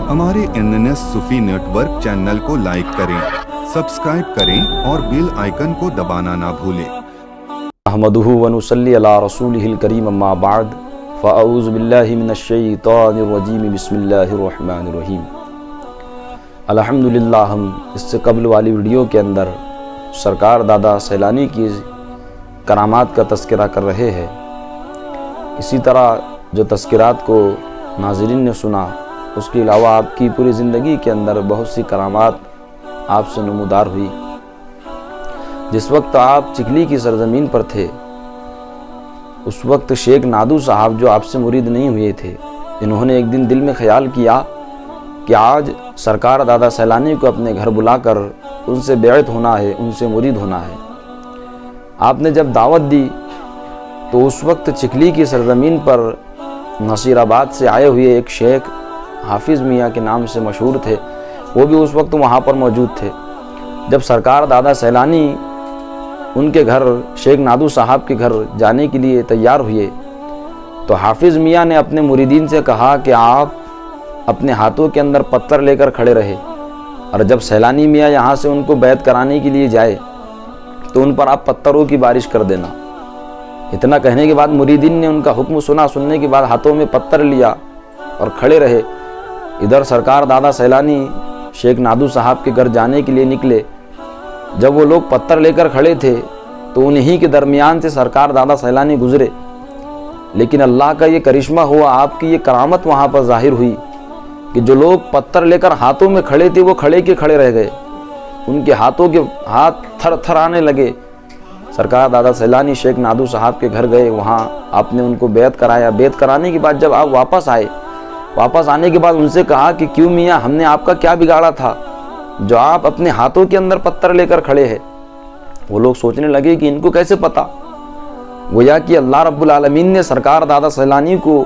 हमारे NNS सूफी network channel को like करें, सब्सक्राइब करें और बेल आइकन को दबाना ना भूलें। अहमदुहु व नुसल्ली अला रसूलिहिल करीम अम्मा बाद फ़अऊज़ु बिल्लाहि मिनश्शैतानिर रजीम बिस्मिल्लाहिर रहमानिर रहीम। अल्हम्दुलिल्लाह, हम इससे कबल वाली वीडियो के अंदर सरकार दादा सैलानी की करामात का तज़किरा कर रहे हैं। इसी तरह जो तज़किरात को नाज़रीन ने सुना, उसके अलावा आपकी पूरी ज़िंदगी के अंदर बहुत सी करामात आपसे नमूदार हुई। जिस वक्त आप चिखली की सरजमीन पर थे, उस वक्त शेख नादू साहब जो आपसे मुरीद नहीं हुए थे, इन्होंने एक दिन दिल में ख्याल किया कि आज सरकार दादा सैलानी को अपने घर बुलाकर उनसे बैत होना है, उनसे मुरीद होना है। आपने जब दावत दी तो उस वक्त चिखली की सरजमीन पर नसीराबाद से आए हुए एक शेख हाफिज़ मियाँ के नाम से मशहूर थे, वो भी उस वक्त वहाँ पर मौजूद थे। जब सरकार दादा सैलानी उनके घर शेख नादू साहब के घर जाने के लिए तैयार हुए तो हाफिज़ मियाँ ने अपने मुरीदीन से कहा कि आप अपने हाथों के अंदर पत्थर लेकर खड़े रहे, और जब सैलानी मियाँ यहाँ से उनको बैत कराने के लिए जाए तो उन पर आप पत्थरों की बारिश कर देना। इतना कहने के बाद मुरीदीन ने उनका हुक्म सुना। सुनने के बाद हाथों में पत्थर लिया और खड़े रहे। इधर सरकार दादा सैलानी शेख नादू साहब के घर जाने के लिए निकले। जब वो लोग पत्थर लेकर खड़े थे तो उन्हीं के दरमियान से सरकार दादा सैलानी गुजरे। लेकिन अल्लाह का ये करिश्मा हुआ, आपकी ये करामत वहाँ पर जाहिर हुई कि जो लोग पत्थर लेकर हाथों में खड़े थे वो खड़े के खड़े रह गए। उनके हाथों के हाथ थर थर आने लगे। सरकार दादा सैलानी शेख नादू साहब के घर गए, वहाँ आपने उनको बैत कराया। बैत कराने के बाद जब आप वापस आए, वापस आने के बाद उनसे कहा कि क्यों मियाँ, हमने आपका क्या बिगाड़ा था जो आप अपने हाथों के अंदर पत्थर लेकर खड़े हैं। वो लोग सोचने लगे कि इनको कैसे पता। गोया कि अल्लाह रब्बुल आलमीन ने सरकार दादा सैलानी को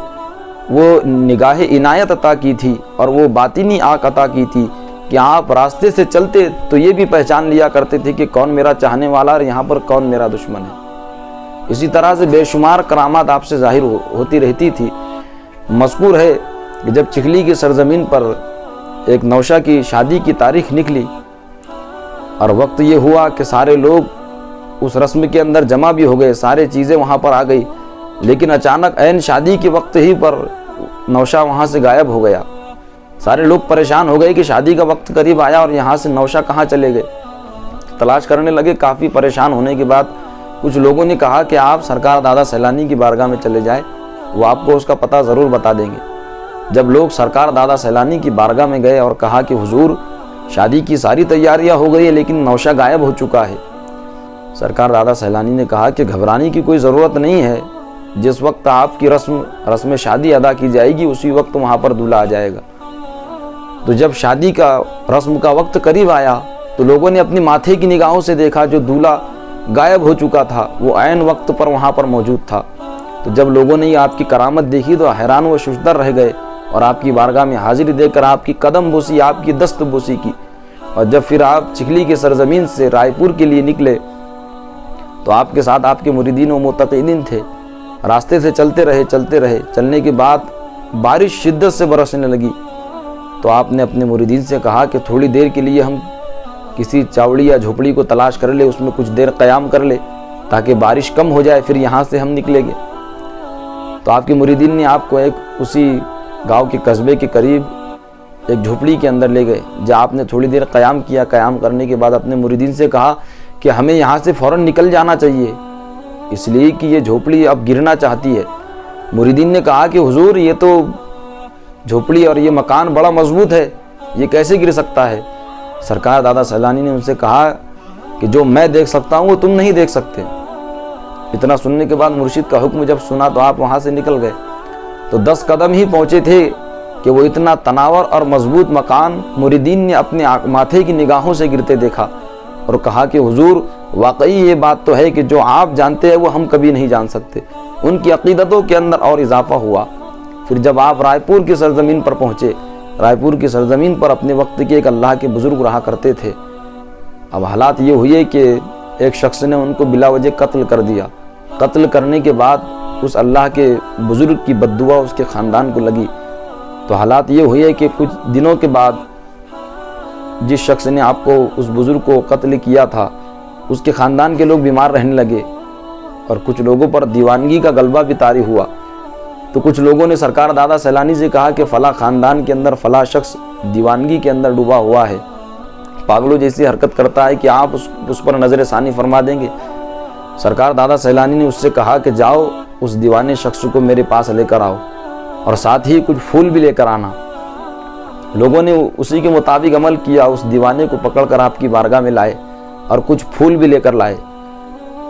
वो निगाह इनायत अता की थी और वो बातिनी आँख अता की थी कि आप रास्ते से चलते तो ये भी पहचान लिया करते थे कि कौन मेरा चाहने वाला और यहाँ पर कौन मेरा दुश्मन है। इसी तरह से बेशुमार करामात आपसे जाहिर होती रहती थी। मज़कूर है कि जब चिखली की सरजमीन पर एक नौशा की शादी की तारीख निकली और वक्त ये हुआ कि सारे लोग उस रस्म के अंदर जमा भी हो गए, सारे चीज़ें वहाँ पर आ गई, लेकिन अचानक ऐन शादी के वक्त ही पर नौशा वहाँ से गायब हो गया। सारे लोग परेशान हो गए कि शादी का वक्त करीब आया और यहाँ से नौशा कहाँ चले गए। तलाश करने लगे। काफ़ी परेशान होने के बाद कुछ लोगों ने कहा कि आप सरकार दादा सैलानी की बारगाह में चले जाए, वो आपको उसका पता ज़रूर बता देंगे। जब लोग सरकार दादा सैलानी की बारगाह में गए और कहा कि हुजूर, शादी की सारी तैयारियां हो गई है लेकिन नौशा गायब हो चुका है। सरकार दादा सैलानी ने कहा कि घबराने की कोई ज़रूरत नहीं है, जिस वक्त आपकी रस्म शादी अदा की जाएगी उसी वक्त वहाँ पर दूल्हा आ जाएगा। तो जब शादी का रस्म का वक्त करीब आया तो लोगों ने अपनी माथे की निगाहों से देखा, जो दूल्हा गायब हो चुका था वो ऐन वक्त पर वहाँ पर मौजूद था। तो जब लोगों ने ये आपकी करामत देखी तो हैरान व शुजदर रह गए और आपकी बारगाह में हाजिरी देकर आपकी कदम बोसी, आपकी दस्त बोसी की। और जब फिर आप चिखली की सरजमीन से रायपुर के लिए निकले तो आपके साथ आपके मुरीदीन व मुतक़ीदीन थे। रास्ते से चलते रहे। चलने के बाद बारिश शिद्दत से बरसने लगी तो आपने अपने मुरीदीन से कहा कि थोड़ी देर के लिए हम किसी चावड़ी या झोपड़ी को तलाश कर ले, उसमें कुछ देर क़याम कर ले ताकि बारिश कम हो जाए, फिर यहाँ से हम निकलेंगे। तो आपके मुरीदीन ने आपको एक उसी गांव के कस्बे के करीब एक झोपड़ी के अंदर ले गए, जहाँ आपने थोड़ी देर क़याम किया। क़याम करने के बाद अपने मुरीदीन से कहा कि हमें यहाँ से फ़ौरन निकल जाना चाहिए, इसलिए कि ये झोपड़ी अब गिरना चाहती है। मुरीदीन ने कहा कि हुजूर, ये तो झोपड़ी और ये मकान बड़ा मजबूत है, ये कैसे गिर सकता है। सरकार दादा सैलानी ने उनसे कहा कि जो मैं देख सकता हूँ वो तुम नहीं देख सकते। इतना सुनने के बाद मुर्शिद का हुक्म जब सुना तो आप वहाँ से निकल गए। तो 10 कदम ही पहुँचे थे कि वो इतना तनावर और मजबूत मकान मुरीदीन ने अपने माथे की निगाहों से गिरते देखा और कहा कि हुजूर, वाकई ये बात तो है कि जो आप जानते हैं वो हम कभी नहीं जान सकते। उनकी अकीदतों के अंदर और इजाफा हुआ। फिर जब आप रायपुर की सरजमीन पर पहुँचे, रायपुर की सरजमीन पर अपने वक्त के एक अल्लाह के बुज़ुर्ग रहा करते थे। अब हालात ये हुए कि एक शख्स ने उनको बिला वजह कत्ल कर दिया। कत्ल करने के बाद उस अल्लाह के बुज़ुर्ग की बद्दुआ उसके ख़ानदान को लगी تو حالات یہ ہوئی ہے کہ کچھ دنوں کے بعد جس شخص نے آپ کو اس بزرگ کو قتل کیا تھا اس کے خاندان کے لوگ بیمار رہنے لگے اور کچھ لوگوں پر دیوانگی کا غلبہ بھی طاری ہوا۔ تو کچھ لوگوں نے سرکار دادا سیلانی سے کہا کہ فلاں خاندان کے اندر فلاں شخص دیوانگی کے اندر ڈوبا ہوا ہے، پاگلوں جیسی حرکت کرتا ہے، کہ آپ اس پر نظر ثانی فرما دیں گے؟ سرکار دادا سیلانی نے اس سے کہا کہ جاؤ اس دیوانے شخص کو میرے پاس لے کر آؤ اور ساتھ ہی کچھ پھول بھی لے کر آنا۔ لوگوں نے اسی کے مطابق عمل کیا، اس دیوانے کو پکڑ کر آپ کی بارگاہ میں لائے اور کچھ پھول بھی لے کر لائے۔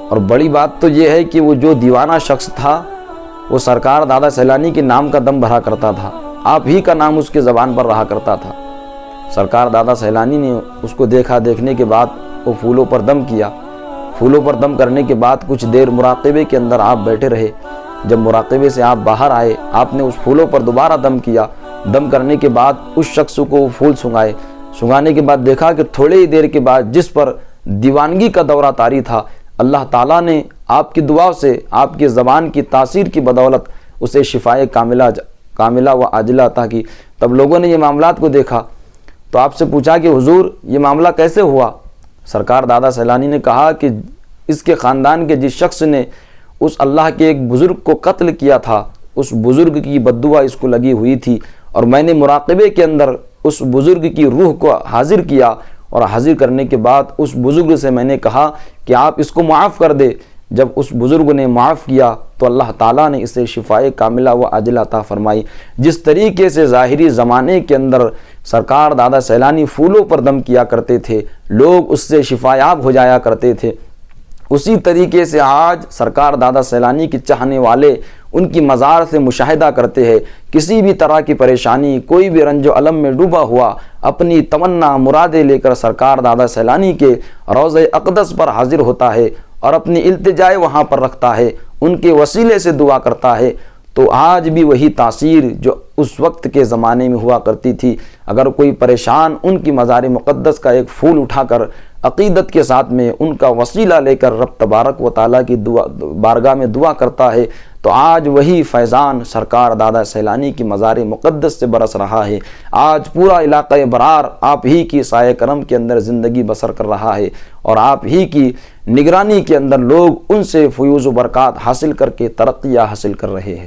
اور بڑی بات تو یہ ہے کہ وہ جو دیوانہ شخص تھا وہ سرکار دادا سیلانی کے نام کا دم بھرا کرتا تھا، آپ ہی کا نام اس کے زبان پر رہا کرتا تھا۔ سرکار دادا سیلانی نے اس کو دیکھا، دیکھنے کے بعد وہ پھولوں پر دم کیا۔ پھولوں پر دم کرنے کے بعد کچھ دیر مراقبے کے اندر آپ بیٹھے رہے۔ جب مراقبے سے آپ باہر آئے، آپ نے اس پھولوں پر دوبارہ دم کیا۔ دم کرنے کے بعد اس شخص کو وہ پھول سنگھائے۔ سنگھانے کے بعد دیکھا کہ تھوڑے ہی دیر کے بعد جس پر دیوانگی کا دورہ طاری تھا، اللہ تعالیٰ نے آپ کی دعا سے، آپ کی زبان کی تاثیر کی بدولت اسے شفائے کاملہ و عاجلہ عطا کی۔ تب لوگوں نے یہ معاملات کو دیکھا تو آپ سے پوچھا کہ حضور یہ معاملہ کیسے ہوا؟ سرکار دادا سیلانی نے کہا کہ اس کے خاندان کے جس شخص نے اس اللہ کے ایک بزرگ کو قتل کیا تھا، اس بزرگ کی بددعا اس کو لگی ہوئی تھی، اور میں نے مراقبے کے اندر اس بزرگ کی روح کو حاضر کیا، اور حاضر کرنے کے بعد اس بزرگ سے میں نے کہا کہ آپ اس کو معاف کر دے۔ جب اس بزرگ نے معاف کیا تو اللہ تعالیٰ نے اسے شفائے کاملہ و عاجلہ عطا فرمائی۔ جس طریقے سے ظاہری زمانے کے اندر سرکار دادا سیلانی پھولوں پر دم کیا کرتے تھے، لوگ اس سے شفایاب ہو جایا کرتے تھے، اسی طریقے سے آج سرکار دادا سیلانی کی چاہنے والے ان کی مزار سے مشاہدہ کرتے ہیں۔ کسی بھی طرح کی پریشانی، کوئی بھی رنج و الم میں ڈوبا ہوا اپنی تمنا مرادیں لے کر سرکار دادا سیلانی کے روضہ اقدس پر حاضر ہوتا ہے اور اپنی التجائے وہاں پر رکھتا ہے، ان کے وسیلے سے دعا کرتا ہے۔ تو آج بھی وہی تاثیر جو اس وقت کے زمانے میں ہوا کرتی تھی۔ اگر کوئی پریشان ان کی مزار مقدس کا ایک پھول اٹھا کر عقیدت کے ساتھ میں ان کا وسیلہ لے کر رب تبارک و تعالیٰ کی بارگاہ میں دعا کرتا ہے تو آج وہی فیضان سرکار دادا سیلانی کی مزار مقدس سے برس رہا ہے۔ آج پورا علاقہ برار آپ ہی کی سایہ کرم کے اندر زندگی بسر کر رہا ہے، اور آپ ہی کی نگرانی کے اندر لوگ ان سے فیوز و برکات حاصل کر کے ترقیاں حاصل کر رہے ہیں۔